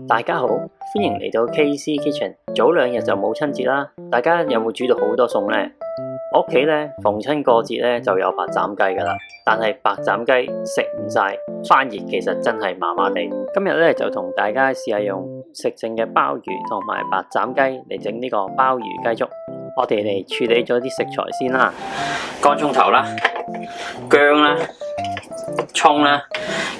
大家好，歡迎嚟到 KC Kitchen。早2日就母親節啦，大家有冇煮到好多餸呢？我屋企咧逢親過節咧就有白斬雞噶啦，但係白斬雞食唔晒，翻熱其實真係麻麻地。今日咧就同大家試下用食剩嘅鮑魚同埋白斬雞嚟整呢個鮑魚雞粥。我哋嚟處理咗啲食材先啦，乾葱頭啦、薑啦、蔥啦。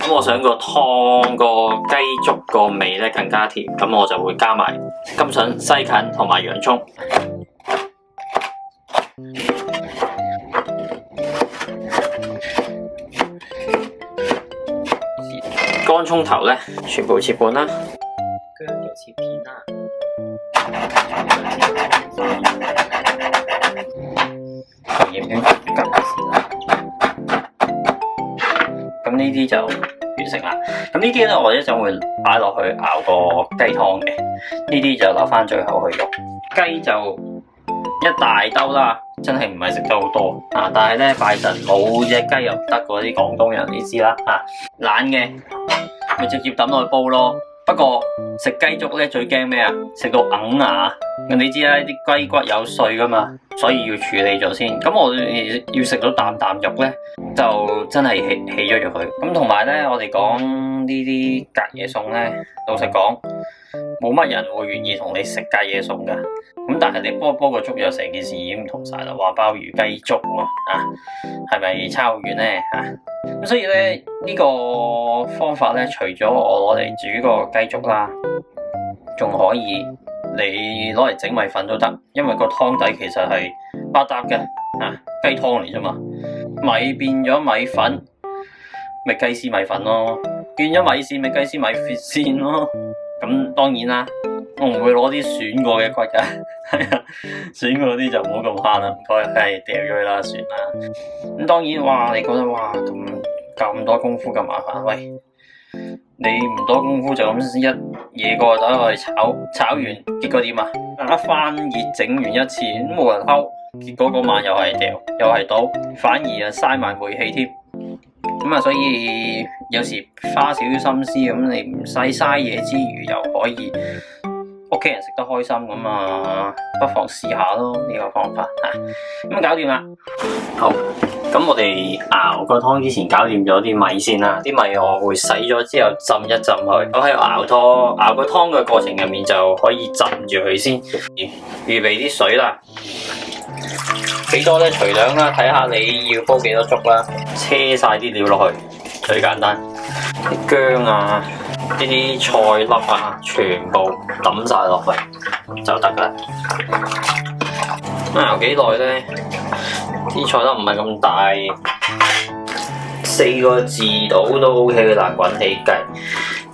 咁我想個湯個雞粥個味咧更加甜，咁我就會加埋甘筍、西芹同埋洋蔥。乾葱頭咧全部切半啦，薑就切片啦。鹽圈夾埋先啦。咁呢啲就完成啦。咁呢啲咧，我一陣會擺落去熬個雞湯嘅。呢啲就留翻最後去用。雞就一大兜啦，真係唔係食得好多啊！但係咧拜神冇隻雞又唔得，嗰啲廣東人你知啦啊，懶嘅咪直接抌落去煲咯。不過食雞粥咧最驚咩啊？食到硬牙。你知啦，啲雞骨有碎噶嘛，所以要處理咗先。咁我要食到啖啖肉咧，就真係起咗入去。咁同埋咧，我哋講呢啲隔夜餸咧，老實講，冇乜人會願意同你食隔夜餸噶。咁但係你煲個粥又成件事已經唔同晒啦，話鮑魚雞粥喎，係咪差好遠咧？咁所以咧呢個方法咧，除咗我攞嚟煮個雞粥啦，仲可以你攞嚟整米粉都得，因為個湯底其實係百搭嘅，雞湯嚟啫嘛，米變咗米粉，咪雞絲米粉咯，變咗米線咪雞絲米線咯。咁當然啦，我唔會攞啲選過嘅骨噶，係啊，選過嗰啲就唔好咁慳啦，唔該，係掉咗佢啦，算啦。咁當然，哇，你覺得哇咁多功夫咁麻煩，喂，你唔多功夫就咁一嘢過就攞去炒完，結果點啊？一翻熱整完一次都冇人睺，結果嗰晚又係掉，又係倒，反而啊嘥埋煤氣添。咁啊，所以有時花少少心思咁，你唔使嘥嘢之餘，又可以屋企人食得開心咁啊，不妨試下咯呢個方法嚇。咁搞掂啦。好，咁我哋熬個湯之前搞掂咗啲米先啦。啲米我會洗咗之後浸一浸佢。我喺熬個湯嘅過程入面就可以浸住佢先。預備啲水啦。幾多咧？隨量啦，睇下你要煲幾多粥啦。車晒啲料落去，最簡單。啲薑啊，呢啲菜粒啊，全部抌晒落去就得噶啦。咁熬幾耐咧？啲菜粒唔係咁大，4個字到都 OK 噶啦，滾起計。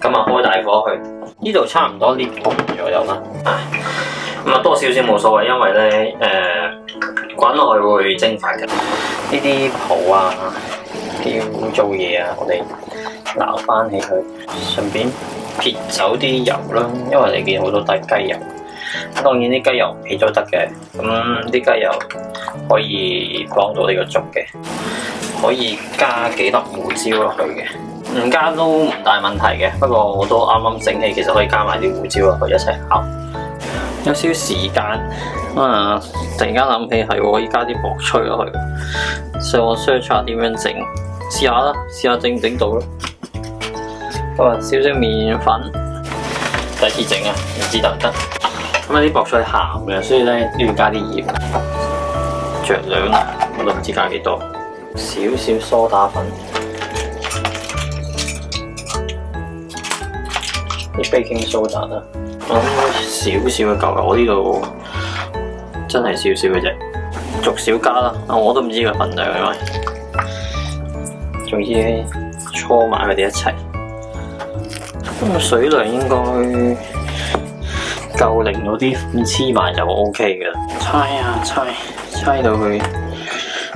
咁啊，開大火去。呢度差唔多呢半左右啦。咁啊，多少少冇所謂，因為咧滾落去會蒸發嘅。呢啲泡啊，啲污糟嘢啊，我哋撈翻起佢，順便撇走啲油啦。因為你見好多滴雞油，當然啲雞油唔撇都得嘅。咁啲雞油可以幫到呢個粥嘅，可以加幾粒胡椒落去嘅，唔加都唔大問題嘅。不過我都啱啱整起，其實可以加埋啲胡椒落去一齊烤。有少少時間突然間諗起係可以加啲薄脆落去，所以我 search 下點樣整，試下啦，試下整唔整到咯。少少麵粉，第一次整啊，唔知得唔得。咁啲薄脆鹹嘅，所以咧都要加啲鹽，酌量啦，我都唔知加幾多，少少梳打粉，啲 baking soda 啦。少少嘅夠啦，我呢度真係少少嘅啫，逐少加啦。我都唔知個份量，因為總之搓埋佢哋一齊。咁水量應該夠令到啲粉黐埋就 OK 嘅啦。猜到佢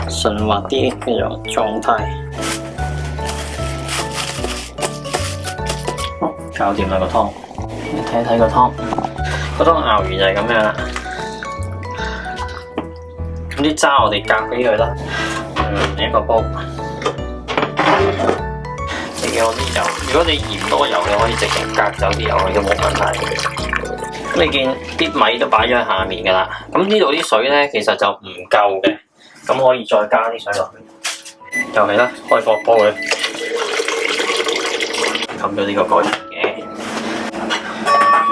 順滑啲嘅狀態。好，搞掂啦個湯。你睇睇個湯熬完就係咁樣啦。咁啲渣我哋隔俾佢啦。一個煲，你嘅我啲油。如果你嫌多油，你可以直情隔走啲油去都冇問題。咁你見啲米都擺咗喺下面㗎啦。咁呢度啲水咧其實就唔夠嘅，咁可以再加啲水落去。就係啦，開火煲佢，冚咗呢個蓋嘅。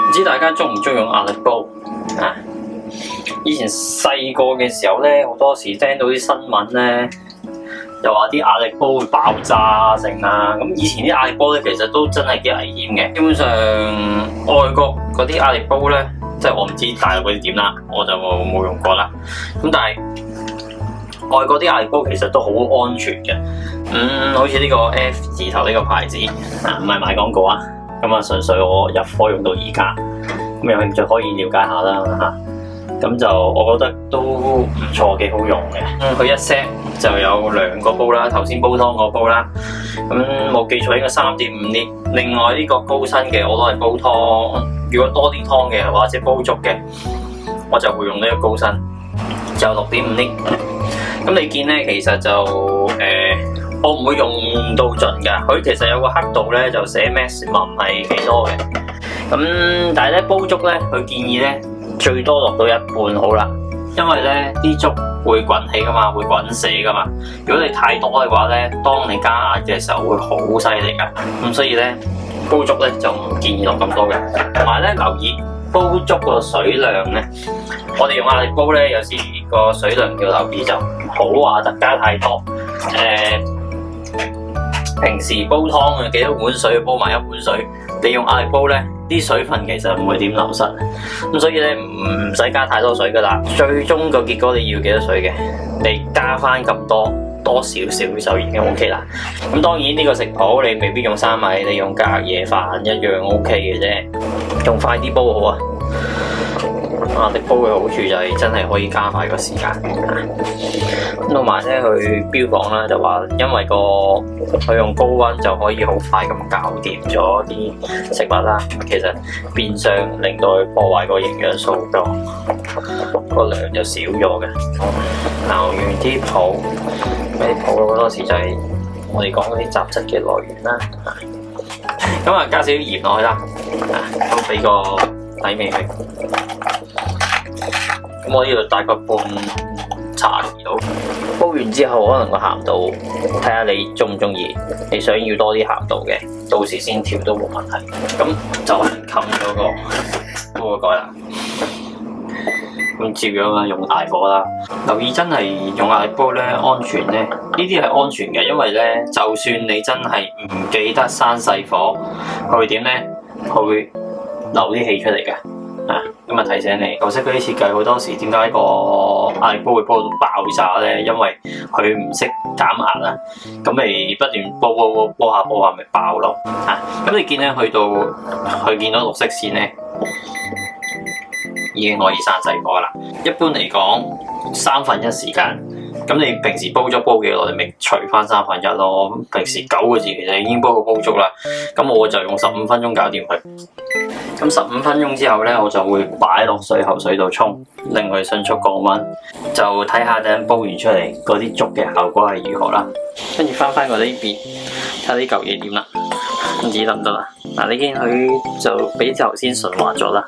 唔知大家中唔中意用壓力煲啊？以前細個嘅時候咧，好多時聽到啲新聞咧，又話啲壓力煲會爆炸成啊！咁以前啲壓力煲咧，其實都真係幾危險嘅。基本上外國嗰啲壓力煲咧，即係我唔知大陸嗰啲點啦，我就冇用過啦。咁但係外國啲壓力煲其實都好安全嘅。好似呢個 F 字頭呢個牌子啊，唔係賣廣告啊。咁啊，純粹我入貨用到而家，咁有興趣可以了解下啦嚇。咁就我覺得都唔錯，幾好用嘅。佢一 set 就有2個煲啦，頭先煲湯個煲啦。咁冇記錯應該3.5 升。另外呢個高身嘅我都係煲湯，如果多啲湯嘅或者煲粥嘅，我就會用呢個高身，就6.5 升。咁你見咧，其實就我唔會用到盡㗎。佢其實有個刻度咧，就寫 maximum 係幾多嘅。咁但係咧煲粥咧，佢建議咧，最多落到1半好啦，因為咧啲粥會滾起噶嘛，會滾死噶嘛。如果你太多嘅話咧，當你加壓嘅時候會好犀利噶。咁所以咧煲粥咧就唔建議落咁多嘅。同埋咧留意煲粥個水量咧，我哋用壓力煲咧，有時個水量要留意，就唔好話特加太多。平時煲湯啊，幾多碗水煲埋1碗水，你用壓力煲咧，啲水分其實唔會點流失，咁所以咧唔使加太多水噶啦。最終個結果你要幾多水嘅，你加翻咁多少少就已經 OK 啦。咁當然呢個食譜你未必用生米，你用隔夜飯一樣 OK 嘅啫，用快啲煲好啊。壓力煲嘅好處就係真係可以加快個時間。咁同埋咧，佢標榜啦就話，因為佢用高溫就可以好快咁搞掂咗啲食物啦。其實變相令到佢破壞個營養素咗，個量就少咗嘅。撈完啲泡，啲泡好多時就係我哋講嗰啲雜質嘅來源啦。咁啊，加少啲鹽落去啦，咁俾個底味佢。咁我呢度大概半茶匙到。煲完之後，可能個鹹度睇下你中唔中意，你想要多啲鹹度嘅，到時先調都冇問題。咁就係冚咗個煲個蓋啦。咁照樣啦，用大火啦。留意真係用壓力煲咧，安全咧，呢啲係安全嘅，因為咧，就算你真係唔記得閂細火，佢會點咧？佢會流啲氣出嚟嘅。咁啊提醒你，舊式嗰啲設計好多時點解個壓力煲會煲到爆炸咧？因為佢唔識減壓啊，咁咪不斷煲下咪爆咯。咁你見咧去到佢見到綠色線咧，已經可以閂細火啦。一般嚟講1/3時間，咁你平時煲粥煲幾耐，你咪除翻1/3咯。平時9個字其實已經煲個煲粥啦，咁我就用15分鐘搞掂佢。咁15分鐘之後咧，我就會擺落水喉水度沖，令佢迅速降溫，就睇下等煲完出嚟嗰啲粥嘅效果係如何啦。跟住翻過呢邊，睇下呢嚿嘢點啦，唔知得唔得啦？嗱，你見佢就比頭先順滑咗啦。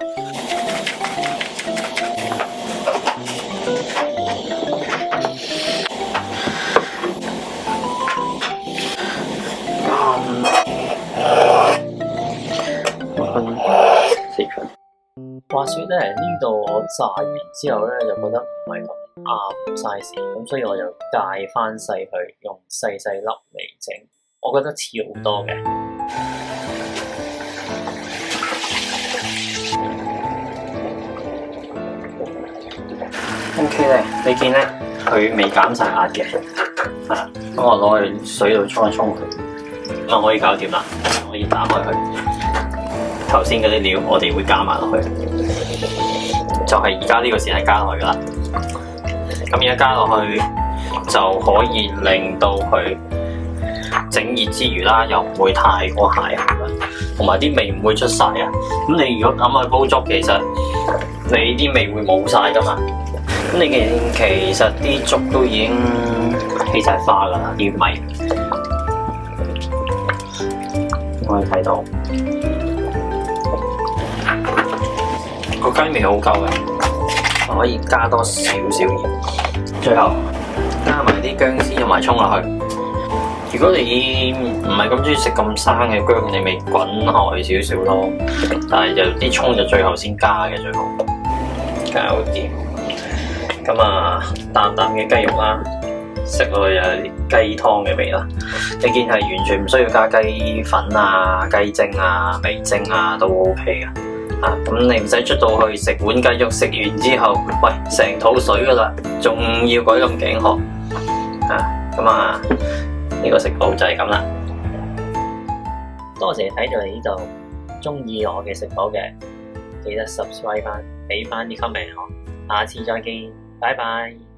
話說咧，呢度我炸完之後咧，就覺得唔係咁啱 size，咁所以我就戒翻細去，用細粒嚟整，我覺得似好多嘅。OK 咧，你見咧佢未減晒壓嘅，咁我攞去水度沖一沖佢，咁可以搞掂啦，可以打開佢。頭先嗰啲料我哋會加埋落去，就係而家呢個時間加落去噶啦。咁而家加落去就可以令到佢整熱之餘啦，又唔會太過鞋啦，同埋啲味唔會出晒啊。咁你如果咁去煲粥，其實你啲味會冇晒噶嘛。咁你見其實啲粥都已經起晒花噶啦，啲米。可以睇到個雞味好夠嘅，可以加多少少鹽，最後加埋啲薑絲同埋葱落去。如果你唔係咁中意食咁生嘅薑，你咪滾開少少咯。但係就啲葱就最後先加嘅，最好搞掂。咁啊，淡淡嘅雞肉啦，食落去有啲雞湯嘅味啦。你見係完全唔需要加雞粉啊、雞精啊、味精啊都 OK 嘅。咁你唔使出到去食碗雞肉，食完之後，喂，成肚水噶啦，仲要鬼咁頸渴。呢個食譜就係咁啦。多謝睇到嚟呢度，中意我嘅食譜嘅，記得 subscribe 翻，俾翻啲 comment 我。下次再見，拜拜。